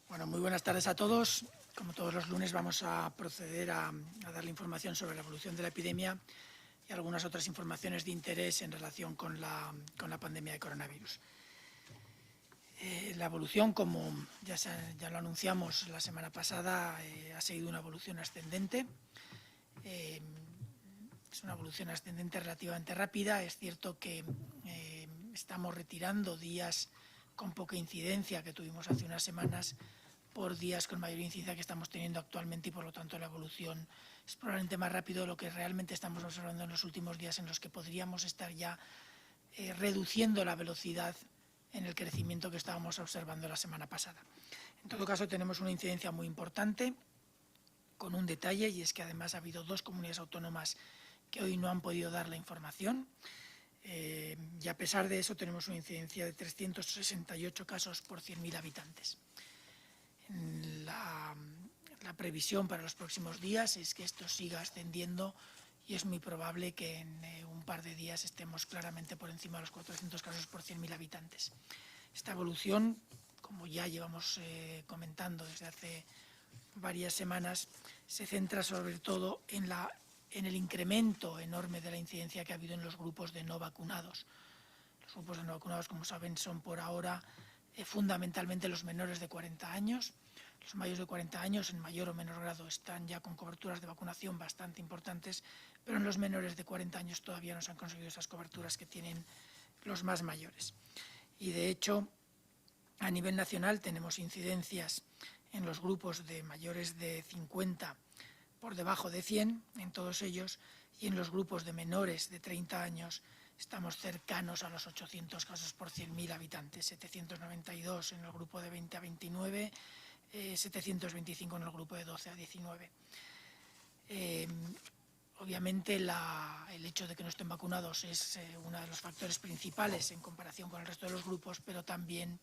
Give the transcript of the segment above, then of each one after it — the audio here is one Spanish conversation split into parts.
Bueno, muy buenas tardes a todos. Como todos los lunes vamos a proceder a dar la información sobre la evolución de la epidemia y algunas otras informaciones de interés en relación con la pandemia de coronavirus. La evolución, como ya lo anunciamos la semana pasada, ha seguido una evolución ascendente. Es una evolución ascendente relativamente rápida. Es cierto que estamos retirando días con poca incidencia que tuvimos hace unas semanas por días con mayor incidencia que estamos teniendo actualmente y por lo tanto la evolución es probablemente más rápido de lo que realmente estamos observando en los últimos días, en los que podríamos estar ya reduciendo la velocidad en el crecimiento que estábamos observando la semana pasada. En todo caso, tenemos una incidencia muy importante, con un detalle, y es que además ha habido 2 comunidades autónomas que hoy no han podido dar la información, y a pesar de eso tenemos una incidencia de 368 casos por 100.000 habitantes. La previsión para los próximos días es que esto siga ascendiendo y es muy probable que en un par de días estemos claramente por encima de los 400 casos por 100.000 habitantes. Esta evolución, como ya llevamos comentando desde hace varias semanas, se centra sobre todo en el incremento enorme de la incidencia que ha habido en los grupos de no vacunados. Los grupos de no vacunados, como saben, son por ahora fundamentalmente los menores de 40 años. Los mayores de 40 años, en mayor o menor grado, están ya con coberturas de vacunación bastante importantes, pero en los menores de 40 años todavía no se han conseguido esas coberturas que tienen los más mayores. Y de hecho, a nivel nacional tenemos incidencias en los grupos de mayores de 50 por debajo de 100 en todos ellos, y en los grupos de menores de 30 años estamos cercanos a los 800 casos por 100.000 habitantes, 792 en el grupo de 20 a 29, 725 en el grupo de 12 a 19. Obviamente el hecho de que no estén vacunados es uno de los factores principales en comparación con el resto de los grupos, pero también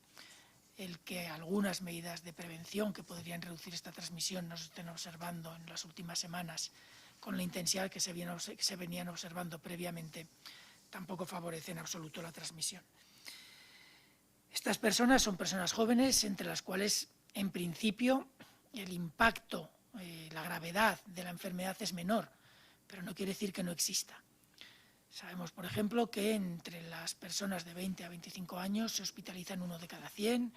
el que algunas medidas de prevención que podrían reducir esta transmisión no se estén observando en las últimas semanas con la intensidad que se venían observando previamente, tampoco favorece en absoluto la transmisión. Estas personas son personas jóvenes, entre las cuales, en principio, el impacto, la gravedad de la enfermedad es menor, pero no quiere decir que no exista. Sabemos, por ejemplo, que entre las personas de 20 a 25 años se hospitalizan 1 de cada 100,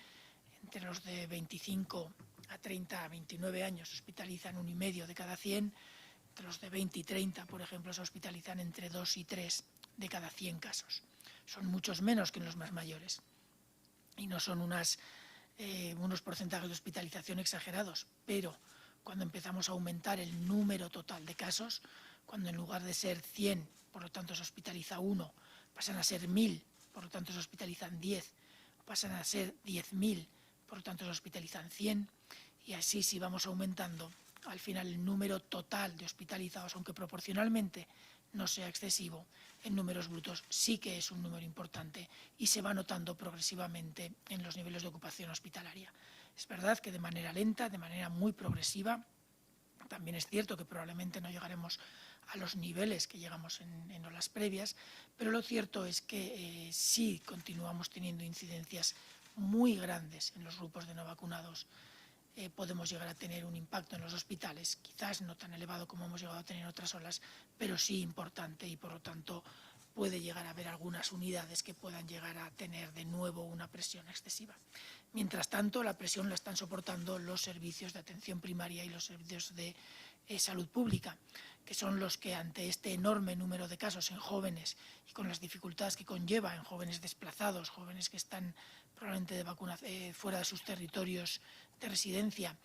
entre los de 25 a 30 a 29 años se hospitalizan 1,5 de cada 100, entre los de 20 y 30, por ejemplo, se hospitalizan entre 2 y 3 de cada 100 casos. Son muchos menos que en los más mayores y no son unos porcentajes de hospitalización exagerados, pero cuando empezamos a aumentar el número total de casos, cuando en lugar de ser 100, por lo tanto se hospitaliza 1, pasan a ser 1.000, por lo tanto se hospitalizan 10, pasan a ser 10.000, por lo tanto se hospitalizan 100, y así si vamos aumentando, al final el número total de hospitalizados, aunque proporcionalmente no sea excesivo, en números brutos sí que es un número importante y se va notando progresivamente en los niveles de ocupación hospitalaria. Es verdad que de manera lenta, de manera muy progresiva. También es cierto que probablemente no llegaremos a los niveles que llegamos en olas previas, pero lo cierto es que sí continuamos teniendo incidencias muy grandes en los grupos de no vacunados. Podemos llegar a tener un impacto en los hospitales, quizás no tan elevado como hemos llegado a tener en otras olas, pero sí importante, y por lo tanto puede llegar a haber algunas unidades que puedan llegar a tener de nuevo una presión excesiva. Mientras tanto, la presión la están soportando los servicios de atención primaria y los servicios de salud pública, que son los que, ante este enorme número de casos en jóvenes y con las dificultades que conlleva en jóvenes desplazados, jóvenes que están probablemente fuera de sus territorios de residencia,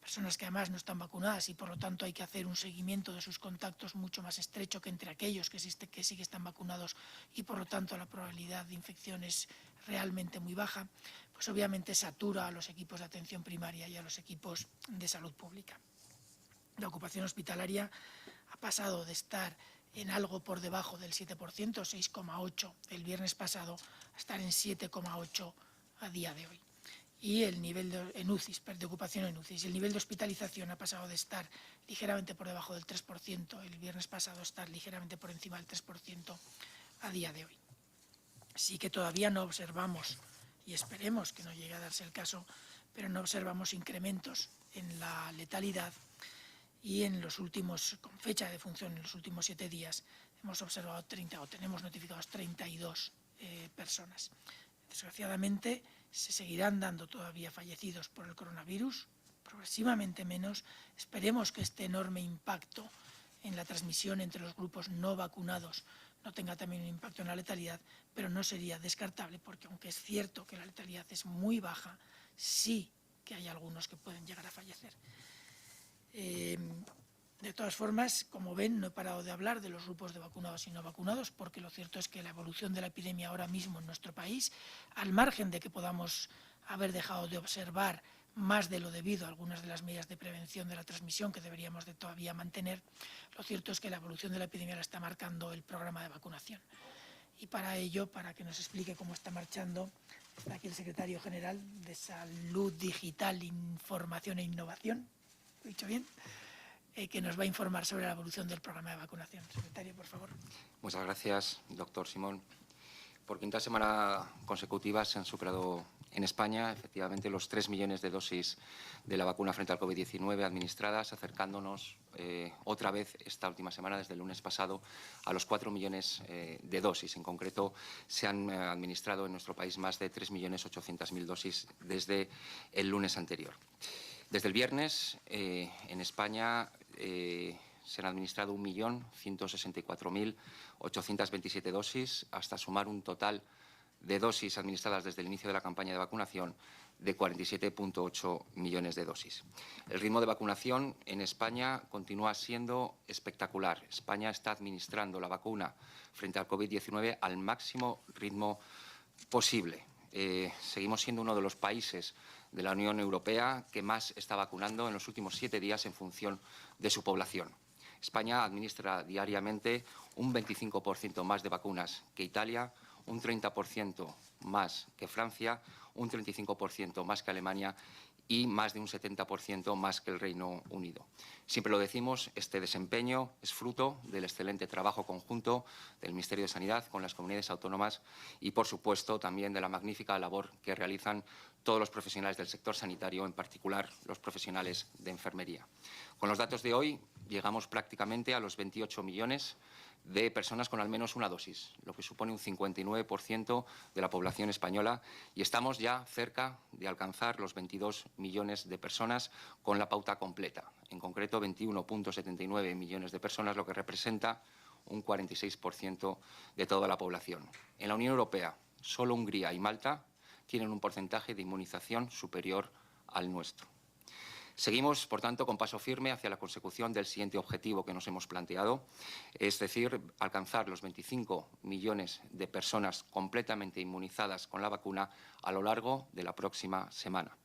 personas que además no están vacunadas y por lo tanto hay que hacer un seguimiento de sus contactos mucho más estrecho que entre aquellos que sí que están vacunados, y por lo tanto la probabilidad de infección es realmente muy baja, pues obviamente satura a los equipos de atención primaria y a los equipos de salud pública. La ocupación hospitalaria ha pasado de estar en algo por debajo del 7%, 6,8% el viernes pasado, a estar en 7,8% a día de hoy. Y el nivel de ocupación en UCIs, el nivel de hospitalización ha pasado de estar ligeramente por debajo del 3% el viernes pasado a estar ligeramente por encima del 3% a día de hoy. Sí que todavía no observamos, y esperemos que no llegue a darse el caso, pero no observamos incrementos en la letalidad y en los últimos, con fecha de defunción, en los últimos 7 días, hemos observado 30 o tenemos notificados 32 personas. Desgraciadamente, se seguirán dando todavía fallecidos por el coronavirus, progresivamente menos. Esperemos que este enorme impacto en la transmisión entre los grupos no vacunados no tenga también un impacto en la letalidad, pero no sería descartable, porque aunque es cierto que la letalidad es muy baja, sí que hay algunos que pueden llegar a fallecer. De todas formas, como ven, no he parado de hablar de los grupos de vacunados y no vacunados, porque lo cierto es que la evolución de la epidemia ahora mismo en nuestro país, al margen de que podamos haber dejado de observar más de lo debido a algunas de las medidas de prevención de la transmisión que deberíamos de todavía mantener, lo cierto es que la evolución de la epidemia la está marcando el programa de vacunación. Y para ello, para que nos explique cómo está marchando, está aquí el secretario general de Salud Digital, Información e Innovación, ¿lo he dicho bien?, que nos va a informar sobre la evolución del programa de vacunación. Secretario, por favor. Muchas gracias, doctor Simón. Por quinta semana consecutiva se han superado en España, efectivamente, los 3 millones de dosis de la vacuna frente al COVID-19 administradas, acercándonos otra vez esta última semana, desde el lunes pasado, a los 4 millones de dosis. En concreto, se han administrado en nuestro país más de 3.800.000 dosis desde el lunes anterior. Desde el viernes, en España, se han administrado 1.164.827 dosis, hasta sumar un total de dosis administradas desde el inicio de la campaña de vacunación de 47,8 millones de dosis. El ritmo de vacunación en España continúa siendo espectacular. España está administrando la vacuna frente al COVID-19 al máximo ritmo posible. Seguimos siendo uno de los países de la Unión Europea que más está vacunando en los últimos 7 días en función de su población. España administra diariamente un 25% más de vacunas que Italia, un 30% más que Francia, un 35% más que Alemania y más de un 70% más que el Reino Unido. Siempre lo decimos, este desempeño es fruto del excelente trabajo conjunto del Ministerio de Sanidad con las comunidades autónomas y, por supuesto, también de la magnífica labor que realizan todos los profesionales del sector sanitario, en particular los profesionales de enfermería. Con los datos de hoy, llegamos prácticamente a los 28 millones de personas con al menos una dosis, lo que supone un 59% de la población española, y estamos ya cerca de alcanzar los 22 millones de personas con la pauta completa, en concreto 21,79 millones de personas, lo que representa un 46% de toda la población. En la Unión Europea, solo Hungría y Malta tienen un porcentaje de inmunización superior al nuestro. Seguimos, por tanto, con paso firme hacia la consecución del siguiente objetivo que nos hemos planteado, es decir, alcanzar los 25 millones de personas completamente inmunizadas con la vacuna a lo largo de la próxima semana.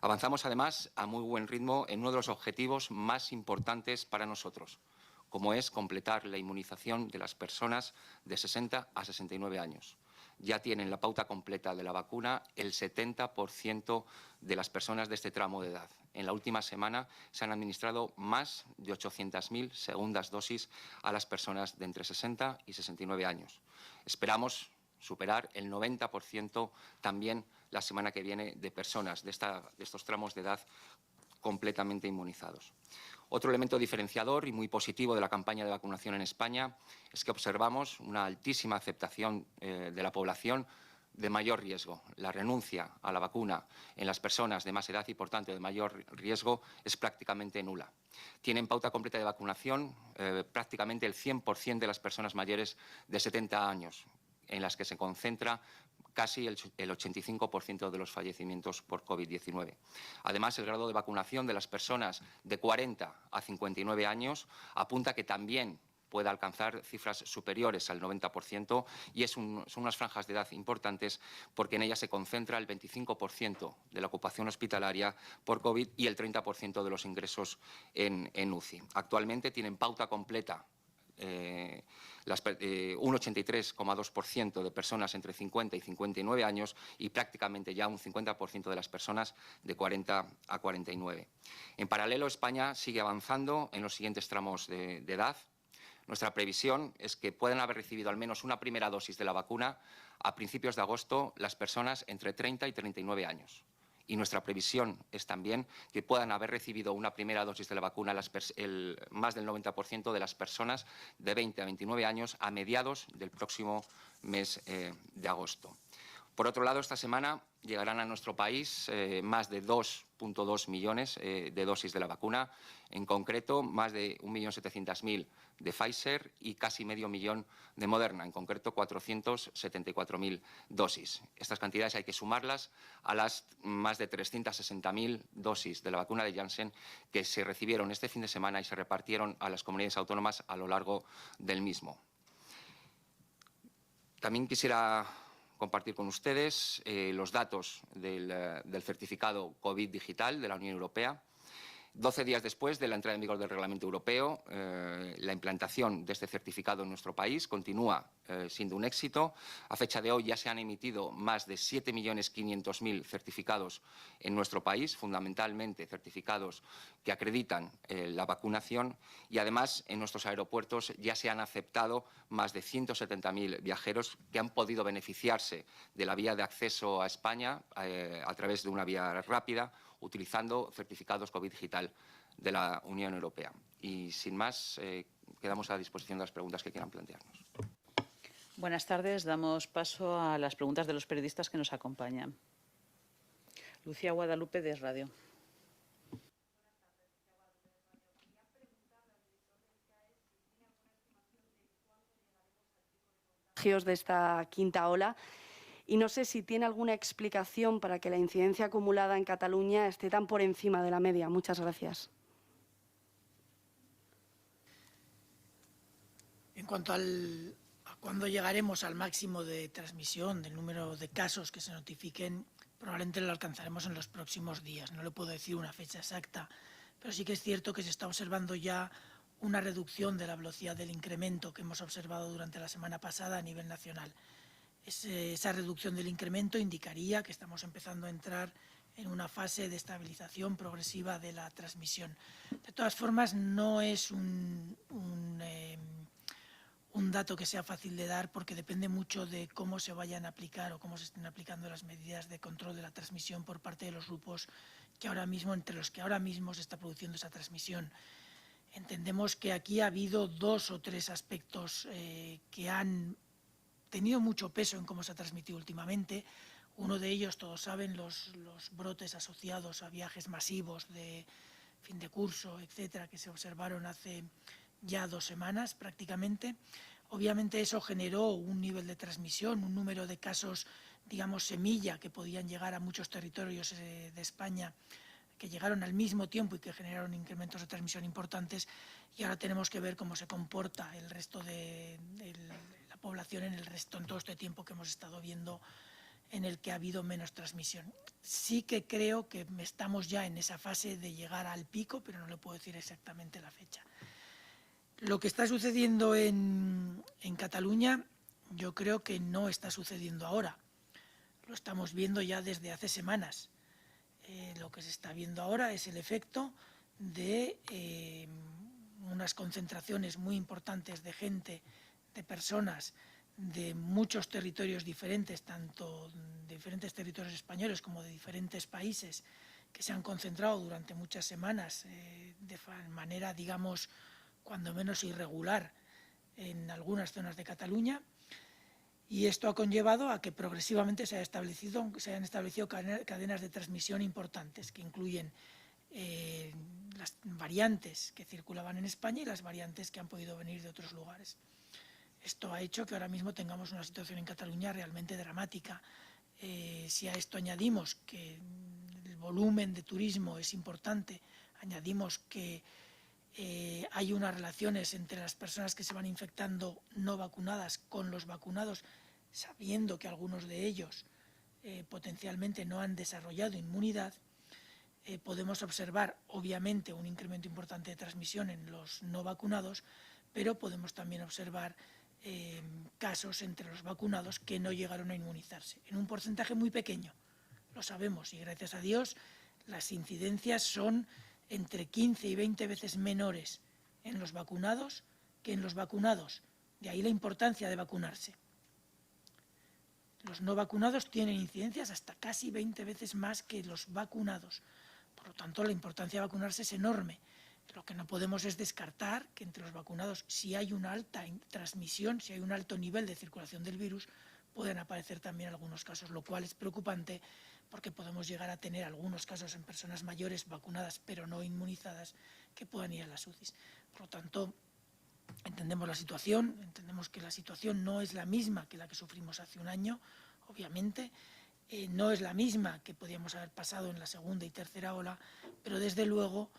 Avanzamos, además, a muy buen ritmo en uno de los objetivos más importantes para nosotros, como es completar la inmunización de las personas de 60 a 69 años. Ya tienen la pauta completa de la vacuna el 70% de las personas de este tramo de edad. En la última semana se han administrado más de 800.000 segundas dosis a las personas de entre 60 y 69 años. Esperamos superar el 90% también la semana que viene de personas de estos tramos de edad completamente inmunizados. Otro elemento diferenciador y muy positivo de la campaña de vacunación en España es que observamos una altísima aceptación de la población de mayor riesgo. La renuncia a la vacuna en las personas de más edad y, por tanto, de mayor riesgo es prácticamente nula. Tienen pauta completa de vacunación prácticamente el 100% de las personas mayores de 70 años, en las que se concentra casi el 85% de los fallecimientos por COVID-19. Además, el grado de vacunación de las personas de 40 a 59 años apunta que también puede alcanzar cifras superiores al 90% y son unas franjas de edad importantes porque en ellas se concentra el 25% de la ocupación hospitalaria por COVID y el 30% de los ingresos en UCI. Actualmente tienen pauta completa un 83,2% de personas entre 50 y 59 años y prácticamente ya un 50% de las personas de 40 a 49. En paralelo, España sigue avanzando en los siguientes tramos de edad. Nuestra previsión es que puedan haber recibido al menos una primera dosis de la vacuna a principios de agosto las personas entre 30 y 39 años. y nuestra previsión es también que puedan haber recibido una primera dosis de la vacuna más del 90% de las personas de 20 a 29 años a mediados del próximo mes de agosto. Por otro lado, esta semana llegarán a nuestro país más de 2,2 millones de dosis de la vacuna, en concreto más de 1.700.000 de Pfizer y casi medio millón de Moderna, en concreto 474.000 dosis. Estas cantidades hay que sumarlas a las más de 360.000 dosis de la vacuna de Janssen que se recibieron este fin de semana y se repartieron a las comunidades autónomas a lo largo del mismo. También quisiera compartir con ustedes los datos del certificado COVID digital de la Unión Europea. 12 días después de la entrada en vigor del Reglamento Europeo, la implantación de este certificado en nuestro país continúa siendo un éxito. A fecha de hoy ya se han emitido más de 7.500.000 certificados en nuestro país, fundamentalmente certificados que acreditan la vacunación, y además en nuestros aeropuertos ya se han aceptado más de 170.000 viajeros que han podido beneficiarse de la vía de acceso a España a través de una vía rápida, utilizando certificados COVID digital de la Unión Europea. Y sin más, quedamos a disposición de las preguntas que quieran plantearnos. Buenas tardes. Damos paso a las preguntas de los periodistas que nos acompañan. Lucía Guadalupe, de Es Radio. De esta quinta ola. Y no sé si tiene alguna explicación para que la incidencia acumulada en Cataluña esté tan por encima de la media. Muchas gracias. En cuanto a cuándo llegaremos al máximo de transmisión del número de casos que se notifiquen, probablemente lo alcanzaremos en los próximos días. No le puedo decir una fecha exacta, pero sí que es cierto que se está observando ya una reducción de la velocidad del incremento que hemos observado durante la semana pasada a nivel nacional. Esa reducción del incremento indicaría que estamos empezando a entrar en una fase de estabilización progresiva de la transmisión. De todas formas, no es un dato que sea fácil de dar porque depende mucho de cómo se vayan a aplicar o cómo se estén aplicando las medidas de control de la transmisión por parte de los grupos que ahora mismo, entre los que ahora mismo se está produciendo esa transmisión. Entendemos que aquí ha habido 2 o 3 aspectos que han tenido mucho peso en cómo se ha transmitido últimamente. Uno de ellos, todos saben, los brotes asociados a viajes masivos de fin de curso, etcétera, que se observaron hace ya 2 semanas prácticamente. Obviamente eso generó un nivel de transmisión, un número de casos, digamos, semilla, que podían llegar a muchos territorios de España, que llegaron al mismo tiempo y que generaron incrementos de transmisión importantes, y ahora tenemos que ver cómo se comporta el resto de la población en todo este tiempo que hemos estado viendo en el que ha habido menos transmisión. Sí que creo que estamos ya en esa fase de llegar al pico, pero no le puedo decir exactamente la fecha. Lo que está sucediendo en Cataluña, yo creo que no está sucediendo ahora. Lo estamos viendo ya desde hace semanas. Lo que se está viendo ahora es el efecto de unas concentraciones muy importantes de gente, de personas de muchos territorios diferentes, tanto de diferentes territorios españoles como de diferentes países, que se han concentrado durante muchas semanas de manera, digamos, cuando menos irregular en algunas zonas de Cataluña. Y esto ha conllevado a que progresivamente se hayan establecido cadenas de transmisión importantes, que incluyen las variantes que circulaban en España y las variantes que han podido venir de otros lugares. Esto ha hecho que ahora mismo tengamos una situación en Cataluña realmente dramática. Si a esto añadimos que el volumen de turismo es importante, añadimos que hay unas relaciones entre las personas que se van infectando no vacunadas con los vacunados, sabiendo que algunos de ellos potencialmente no han desarrollado inmunidad, podemos observar obviamente un incremento importante de transmisión en los no vacunados, pero podemos también observar casos entre los vacunados que no llegaron a inmunizarse, en un porcentaje muy pequeño, lo sabemos, y gracias a Dios las incidencias son entre 15 y 20 veces menores en los vacunados que en los vacunados. De ahí la importancia de vacunarse. los no vacunados tienen incidencias hasta casi 20 veces más que los vacunados. Por lo tanto, la importancia de vacunarse es enorme. Lo que no podemos es descartar que entre los vacunados, si hay una alta transmisión, si hay un alto nivel de circulación del virus, pueden aparecer también algunos casos, lo cual es preocupante porque podemos llegar a tener algunos casos en personas mayores vacunadas pero no inmunizadas que puedan ir a las UCIs. Por lo tanto, entendemos la situación, entendemos que la situación no es la misma que la que sufrimos hace un año, obviamente, no es la misma que podíamos haber pasado en la segunda y tercera ola, pero desde luego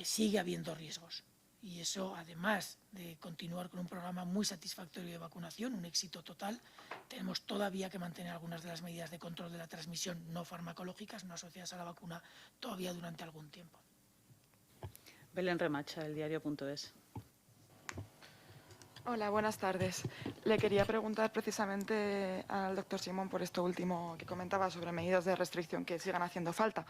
sigue habiendo riesgos. Y eso, además de continuar con un programa muy satisfactorio de vacunación, un éxito total, tenemos todavía que mantener algunas de las medidas de control de la transmisión no farmacológicas, no asociadas a la vacuna, todavía durante algún tiempo. Belén Remacha, El Diario.es. Hola, buenas tardes. Le quería preguntar precisamente al doctor Simón por esto último que comentaba sobre medidas de restricción que sigan haciendo falta,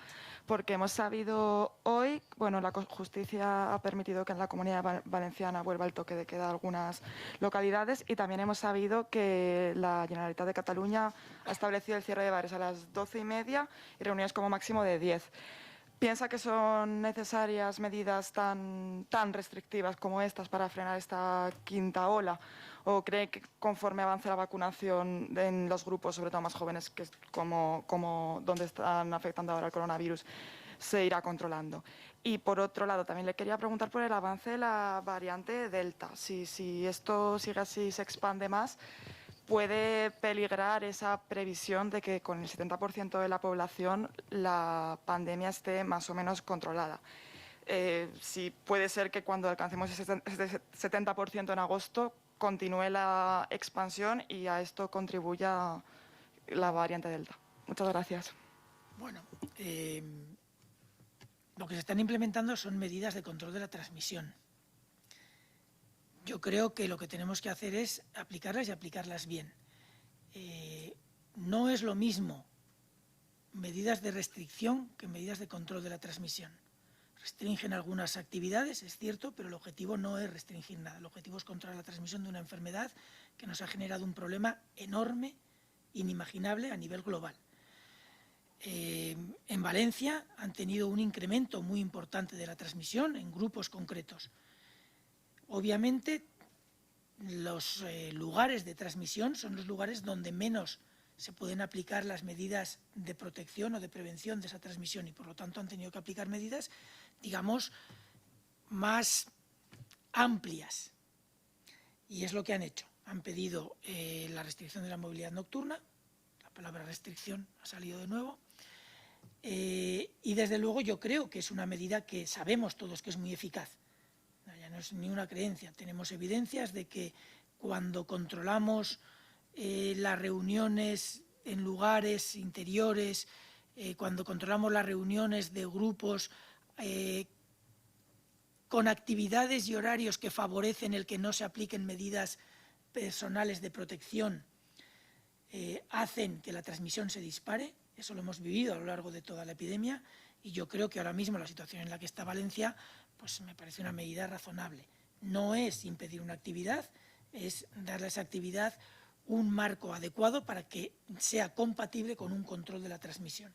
porque hemos sabido hoy, bueno, la justicia ha permitido que en la Comunidad Valenciana vuelva el toque de queda a algunas localidades y también hemos sabido que la Generalitat de Cataluña ha establecido el cierre de bares a las 12:30 y reuniones como máximo de 10. ¿Piensa que son necesarias medidas tan restrictivas como estas para frenar esta quinta ola? ¿O cree que conforme avance la vacunación en los grupos, sobre todo más jóvenes, que es como donde están afectando ahora el coronavirus, se irá controlando? Y por otro lado, también le quería preguntar por el avance de la variante Delta. Si esto sigue así, se expande más, ¿puede peligrar esa previsión de que con el 70% de la población la pandemia esté más o menos controlada? Si puede ser que cuando alcancemos ese 70% en agosto continúe la expansión y a esto contribuya la variante Delta. Muchas gracias. Bueno, lo que se están implementando son medidas de control de la transmisión. Yo creo que lo que tenemos que hacer es aplicarlas y aplicarlas bien. No es lo mismo medidas de restricción que medidas de control de la transmisión. Restringen algunas actividades, es cierto, pero el objetivo no es restringir nada. El objetivo es controlar la transmisión de una enfermedad que nos ha generado un problema enorme, inimaginable a nivel global. En Valencia han tenido un incremento muy importante de la transmisión en grupos concretos. Obviamente, los lugares de transmisión son los lugares donde menos se pueden aplicar las medidas de protección o de prevención de esa transmisión y, por lo tanto, han tenido que aplicar medidas, digamos, más amplias. Y es lo que han hecho. Han pedido la restricción de la movilidad nocturna, la palabra restricción ha salido de nuevo, y desde luego yo creo que es una medida que sabemos todos que es muy eficaz. Ya no es ni una creencia, tenemos evidencias de que cuando controlamos las reuniones en lugares interiores, cuando controlamos las reuniones de grupos con actividades y horarios que favorecen el que no se apliquen medidas personales de protección, hacen que la transmisión se dispare. Eso lo hemos vivido a lo largo de toda la epidemia y yo creo que ahora mismo la situación en la que está Valencia pues me parece una medida razonable. No es impedir una actividad, es darle a esa actividad un marco adecuado para que sea compatible con un control de la transmisión.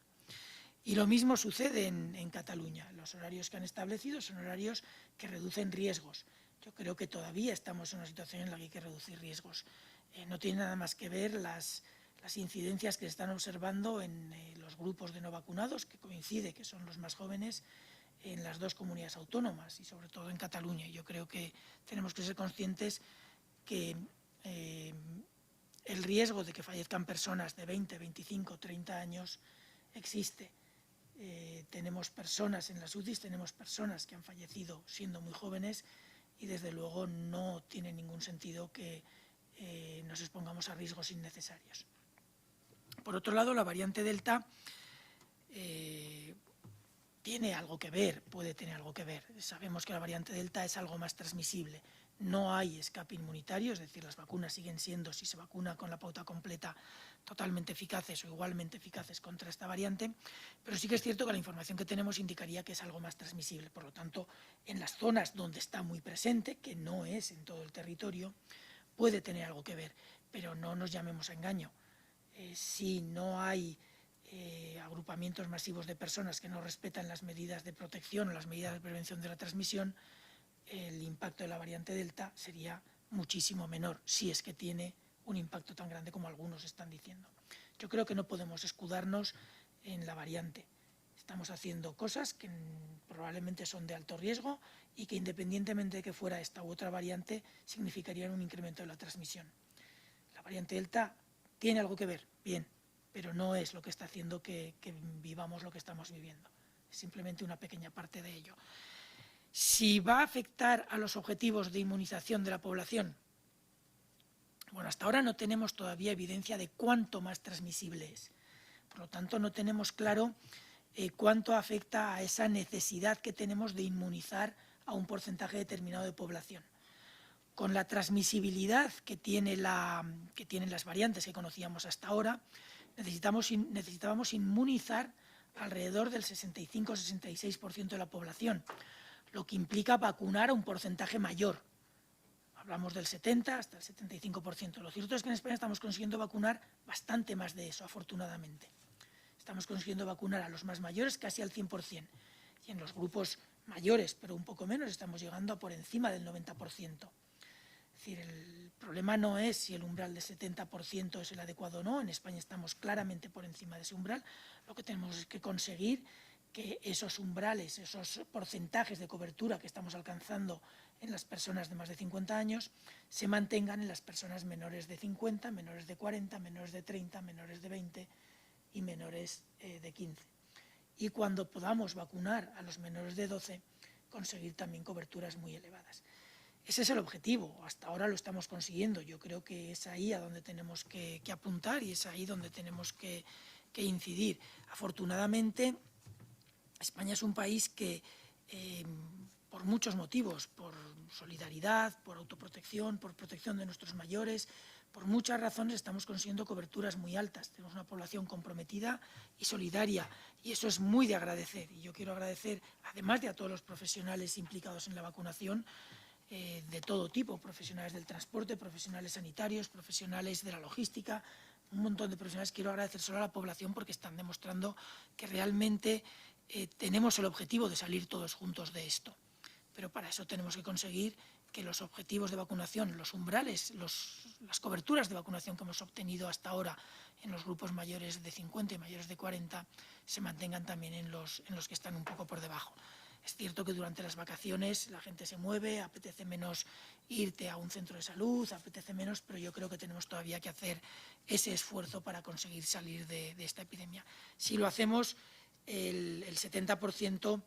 Y lo mismo sucede en Cataluña. Los horarios que han establecido son horarios que reducen riesgos. Yo creo que todavía estamos en una situación en la que hay que reducir riesgos. No tiene nada más que ver las incidencias que se están observando en los grupos de no vacunados, que coincide que son los más jóvenes, en las dos comunidades autónomas y sobre todo en Cataluña. Yo creo que tenemos que ser conscientes que el riesgo de que fallezcan personas de 20, 25, 30 años existe. Tenemos personas en las UCIs, tenemos personas que han fallecido siendo muy jóvenes y desde luego no tiene ningún sentido que nos expongamos a riesgos innecesarios. Por otro lado, la variante Delta tiene algo que ver, puede tener algo que ver. Sabemos que la variante Delta es algo más transmisible. No hay escape inmunitario, es decir, las vacunas siguen siendo, si se vacuna con la pauta completa, totalmente eficaces o igualmente eficaces contra esta variante, pero sí que es cierto que la información que tenemos indicaría que es algo más transmisible. Por lo tanto, en las zonas donde está muy presente, que no es en todo el territorio, puede tener algo que ver, pero no nos llamemos a engaño. si no hay agrupamientos masivos de personas que no respetan las medidas de protección o las medidas de prevención de la transmisión, el impacto de la variante Delta sería muchísimo menor, si es que tiene un impacto tan grande como algunos están diciendo. Yo creo que no podemos escudarnos en la variante. Estamos haciendo cosas que probablemente son de alto riesgo y que, independientemente de que fuera esta u otra variante, significarían un incremento de la transmisión. La variante Delta tiene algo que ver, bien, pero no es lo que está haciendo que vivamos lo que estamos viviendo. Es simplemente una pequeña parte de ello. Si va a afectar a los objetivos de inmunización de la población, bueno, hasta ahora no tenemos todavía evidencia de cuánto más transmisible es. Por lo tanto, no tenemos claro cuánto afecta a esa necesidad que tenemos de inmunizar a un porcentaje determinado de población. Con la transmisibilidad que tienen las variantes que conocíamos hasta ahora, necesitábamos inmunizar alrededor del 65-66% de la población, lo que implica vacunar a un porcentaje mayor. Hablamos del 70 hasta el 75%. Lo cierto es que en España estamos consiguiendo vacunar bastante más de eso, afortunadamente. Estamos consiguiendo vacunar a los más mayores casi al 100%. Y en los grupos mayores, pero un poco menos, estamos llegando a por encima del 90%. Es decir, el problema no es si el umbral de 70% es el adecuado o no. En España estamos claramente por encima de ese umbral. Lo que tenemos es que conseguir que esos umbrales, esos porcentajes de cobertura que estamos alcanzando en las personas de más de 50 años, se mantengan en las personas menores de 50, menores de 40, menores de 30, menores de 20 y menores de 15. Y cuando podamos vacunar a los menores de 12, conseguir también coberturas muy elevadas. Ese es el objetivo, hasta ahora lo estamos consiguiendo. Yo creo que es ahí a donde tenemos que apuntar y es ahí donde tenemos que incidir. Afortunadamente, España es un país que, por muchos motivos, por solidaridad, por autoprotección, por protección de nuestros mayores, por muchas razones estamos consiguiendo coberturas muy altas. Tenemos una población comprometida y solidaria y eso es muy de agradecer. Y yo quiero agradecer, además de a todos los profesionales implicados en la vacunación, de todo tipo, profesionales del transporte, profesionales sanitarios, profesionales de la logística, un montón de profesionales. Quiero agradecer solo a la población porque están demostrando que realmente tenemos el objetivo de salir todos juntos de esto. Pero para eso tenemos que conseguir que los objetivos de vacunación, los umbrales, las coberturas de vacunación que hemos obtenido hasta ahora en los grupos mayores de 50 y mayores de 40 se mantengan también en los que están un poco por debajo. Es cierto que durante las vacaciones la gente se mueve, apetece menos irte a un centro de salud, apetece menos, pero yo creo que tenemos todavía que hacer ese esfuerzo para conseguir salir de esta epidemia. Si lo hacemos, el 70%,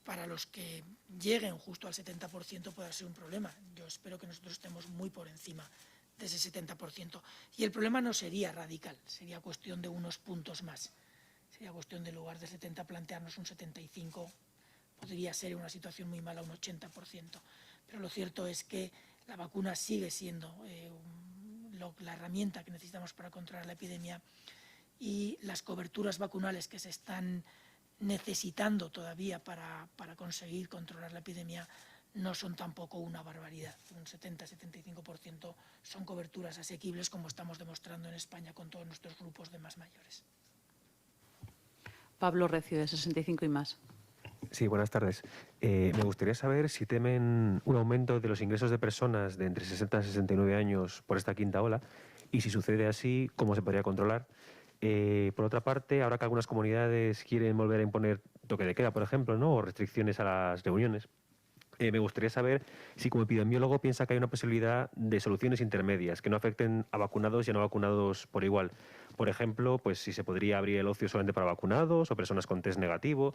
para los que lleguen justo al 70% puede ser un problema. Yo espero que nosotros estemos muy por encima de ese 70%. Y el problema no sería radical, sería cuestión de unos puntos más. Sería cuestión de, en lugar de 70, plantearnos un 75, podría ser una situación muy mala un 80%. Pero lo cierto es que la vacuna sigue siendo la herramienta que necesitamos para controlar la epidemia y las coberturas vacunales que se están necesitando todavía para conseguir controlar la epidemia no son tampoco una barbaridad. Un 70-75% son coberturas asequibles, como estamos demostrando en España con todos nuestros grupos de más mayores. Pablo Recio, de 65 y más. Sí, buenas tardes. Me gustaría saber si temen un aumento de los ingresos de personas de entre 60 y 69 años por esta quinta ola y, si sucede así, cómo se podría controlar. Por otra parte, ahora que algunas comunidades quieren volver a imponer toque de queda, por ejemplo, ¿no?, o restricciones a las reuniones, me gustaría saber si, como epidemiólogo, piensa que hay una posibilidad de soluciones intermedias que no afecten a vacunados y a no vacunados por igual. Por ejemplo, pues si se podría abrir el ocio solamente para vacunados o personas con test negativo,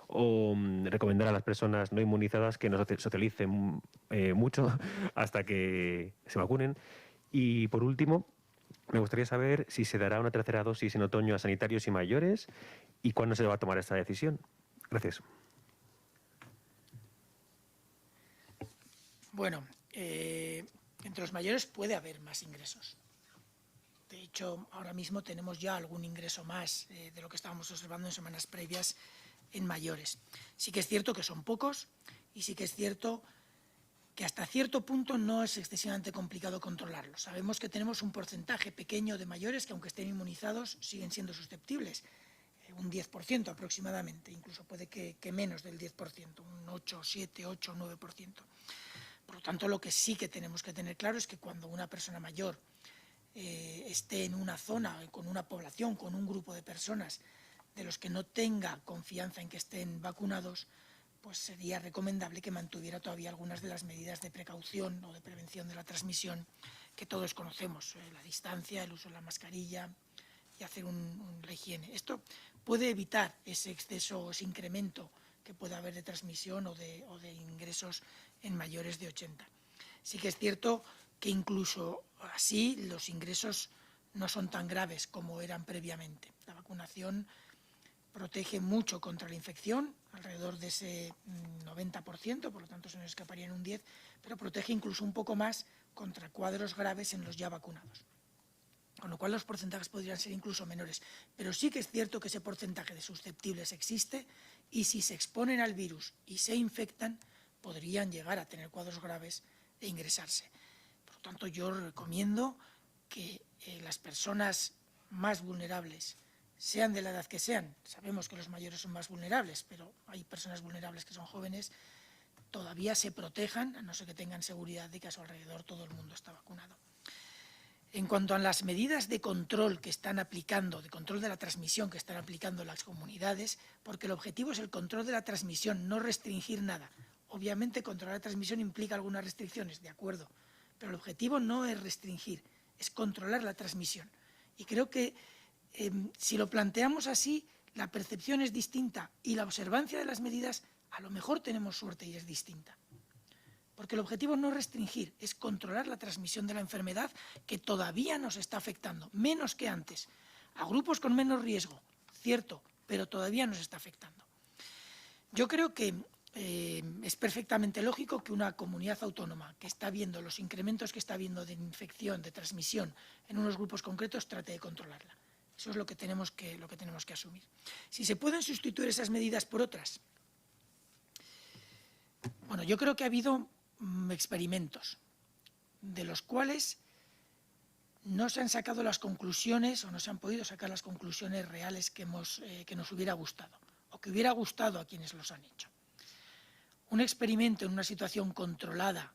o recomendar a las personas no inmunizadas que no socialicen mucho hasta que se vacunen. Y, por último, me gustaría saber si se dará una tercera dosis en otoño a sanitarios y mayores y cuándo se va a tomar esta decisión. Gracias. Bueno, entre los mayores puede haber más ingresos. De hecho, ahora mismo tenemos ya algún ingreso más de lo que estábamos observando en semanas previas en mayores. Sí que es cierto que son pocos y sí que es cierto que hasta cierto punto no es excesivamente complicado controlarlo. Sabemos que tenemos un porcentaje pequeño de mayores que, aunque estén inmunizados, siguen siendo susceptibles, un 10% aproximadamente, incluso puede que menos del 10%, un 8, 7, 8, 9%. Por lo tanto, lo que sí que tenemos que tener claro es que cuando una persona mayor esté en una zona, con una población, con un grupo de personas de los que no tenga confianza en que estén vacunados, pues sería recomendable que mantuviera todavía algunas de las medidas de precaución o de prevención de la transmisión que todos conocemos, la distancia, el uso de la mascarilla y hacer la higiene. Esto puede evitar ese exceso, ese incremento que pueda haber de transmisión o de ingresos en mayores de 80. Sí que es cierto que incluso así los ingresos no son tan graves como eran previamente. La vacunación protege mucho contra la infección, alrededor de ese 90%, por lo tanto se nos escaparía en un 10%, pero protege incluso un poco más contra cuadros graves en los ya vacunados. Con lo cual los porcentajes podrían ser incluso menores. Pero sí que es cierto que ese porcentaje de susceptibles existe y si se exponen al virus y se infectan, podrían llegar a tener cuadros graves e ingresarse. Por lo tanto, yo recomiendo que las personas más vulnerables, sean de la edad que sean, sabemos que los mayores son más vulnerables, pero hay personas vulnerables que son jóvenes, todavía se protejan, a no ser que tengan seguridad de que a su alrededor todo el mundo está vacunado. En cuanto a las medidas de control que están aplicando, de control de la transmisión que están aplicando las comunidades, porque el objetivo es el control de la transmisión, no restringir nada. Obviamente, controlar la transmisión implica algunas restricciones, de acuerdo, pero el objetivo no es restringir, es controlar la transmisión. Y creo que si lo planteamos así, la percepción es distinta y la observancia de las medidas, a lo mejor tenemos suerte y es distinta. Porque el objetivo no es restringir, es controlar la transmisión de la enfermedad que todavía nos está afectando, menos que antes. A grupos con menos riesgo, cierto, pero todavía nos está afectando. Yo creo que es perfectamente lógico que una comunidad autónoma que está viendo los incrementos que está viendo de infección, de transmisión en unos grupos concretos, trate de controlarla. Eso es lo que tenemos que asumir. Si se pueden sustituir esas medidas por otras, bueno, yo creo que ha habido experimentos de los cuales no se han sacado las conclusiones o no se han podido sacar las conclusiones reales que nos hubiera gustado o que hubiera gustado a quienes los han hecho. Un experimento en una situación controlada,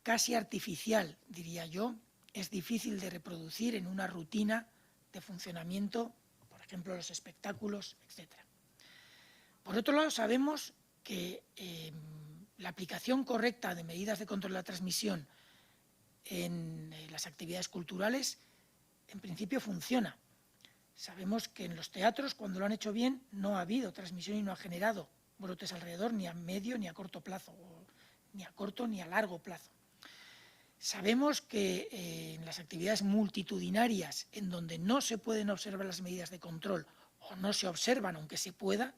casi artificial, diría yo, es difícil de reproducir en una rutina de funcionamiento, por ejemplo, los espectáculos, etc. Por otro lado, sabemos que la aplicación correcta de medidas de control de la transmisión en las actividades culturales, en principio funciona. Sabemos que en los teatros, cuando lo han hecho bien, no ha habido transmisión y no ha generado brotes alrededor, ni a medio ni a corto plazo, ni a corto ni a largo plazo. Sabemos que en las actividades multitudinarias, en donde no se pueden observar las medidas de control o no se observan aunque se pueda,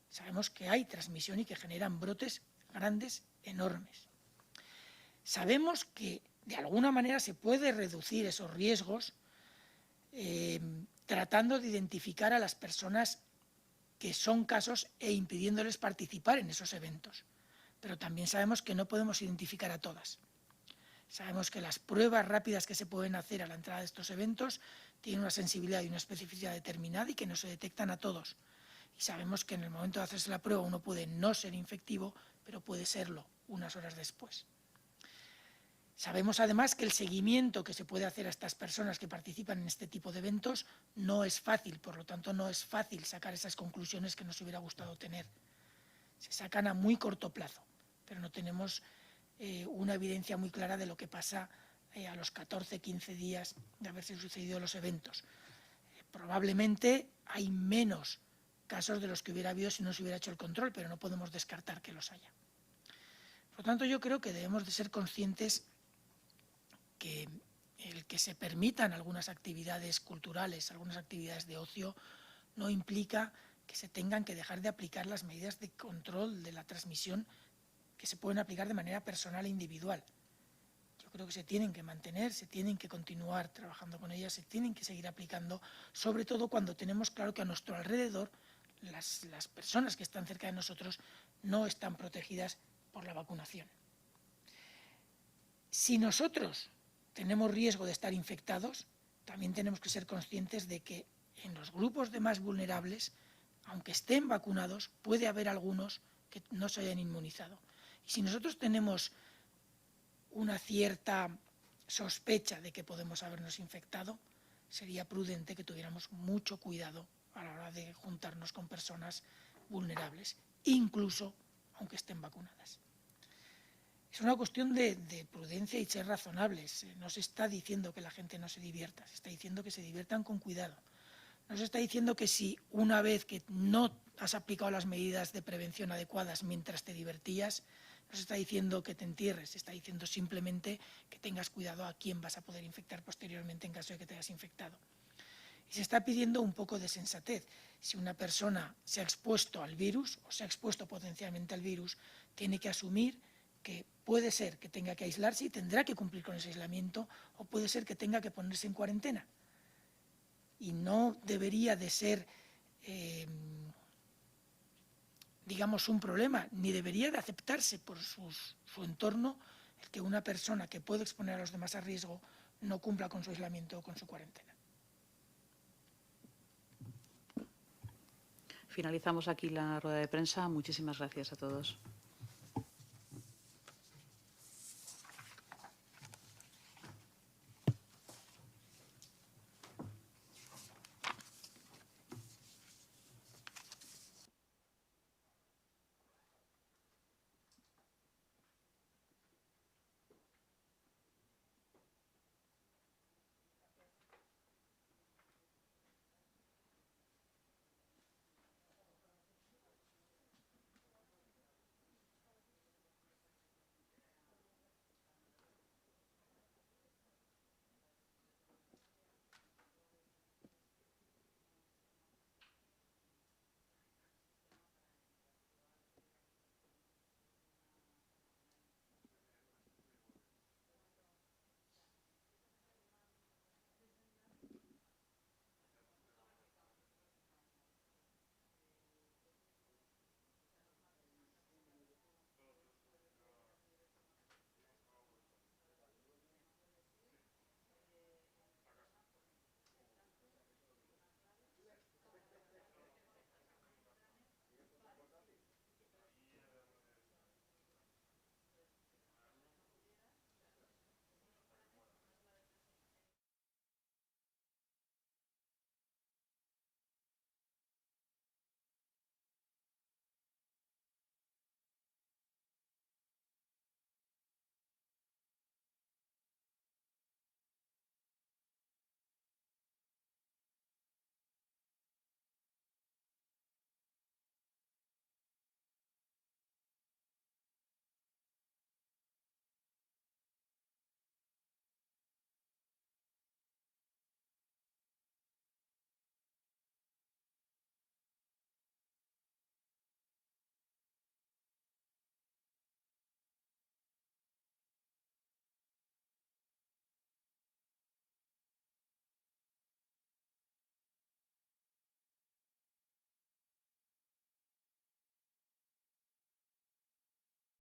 sabemos que hay transmisión y que generan brotes grandes, enormes. Sabemos que de alguna manera se puede reducir esos riesgos tratando de identificar a las personas que son casos e impidiéndoles participar en esos eventos. Pero también sabemos que no podemos identificar a todas. Sabemos que las pruebas rápidas que se pueden hacer a la entrada de estos eventos tienen una sensibilidad y una especificidad determinada y que no se detectan a todos. Y sabemos que en el momento de hacerse la prueba uno puede no ser infectivo, pero puede serlo unas horas después. Sabemos además que el seguimiento que se puede hacer a estas personas que participan en este tipo de eventos no es fácil, por lo tanto no es fácil sacar esas conclusiones que nos hubiera gustado tener. Se sacan a muy corto plazo, pero no tenemos una evidencia muy clara de lo que pasa a los 14, 15 días de haberse sucedido los eventos. Probablemente hay menos casos de los que hubiera habido si no se hubiera hecho el control, pero no podemos descartar que los haya. Por lo tanto, yo creo que debemos de ser conscientes que el que se permitan algunas actividades culturales, algunas actividades de ocio, no implica que se tengan que dejar de aplicar las medidas de control de la transmisión que se pueden aplicar de manera personal e individual. Yo creo que se tienen que mantener, se tienen que continuar trabajando con ellas, se tienen que seguir aplicando, sobre todo cuando tenemos claro que a nuestro alrededor las personas que están cerca de nosotros no están protegidas por la vacunación. Si nosotros tenemos riesgo de estar infectados, también tenemos que ser conscientes de que en los grupos de más vulnerables, aunque estén vacunados, puede haber algunos que no se hayan inmunizado. Y si nosotros tenemos una cierta sospecha de que podemos habernos infectado, sería prudente que tuviéramos mucho cuidado a la hora de juntarnos con personas vulnerables, incluso aunque estén vacunadas. Es una cuestión de prudencia y ser razonables. No se está diciendo que la gente no se divierta, se está diciendo que se diviertan con cuidado. No se está diciendo que si una vez que no has aplicado las medidas de prevención adecuadas mientras te divertías, no se está diciendo que te entierres, se está diciendo simplemente que tengas cuidado a quién vas a poder infectar posteriormente en caso de que te hayas infectado. Y se está pidiendo un poco de sensatez. Si una persona se ha expuesto al virus o se ha expuesto potencialmente al virus, tiene que asumir que puede ser que tenga que aislarse y tendrá que cumplir con ese aislamiento, o puede ser que tenga que ponerse en cuarentena. Y no debería de ser, digamos, un problema, ni debería de aceptarse por su entorno el que una persona que puede exponer a los demás a riesgo no cumpla con su aislamiento o con su cuarentena. Finalizamos aquí la rueda de prensa. Muchísimas gracias a todos.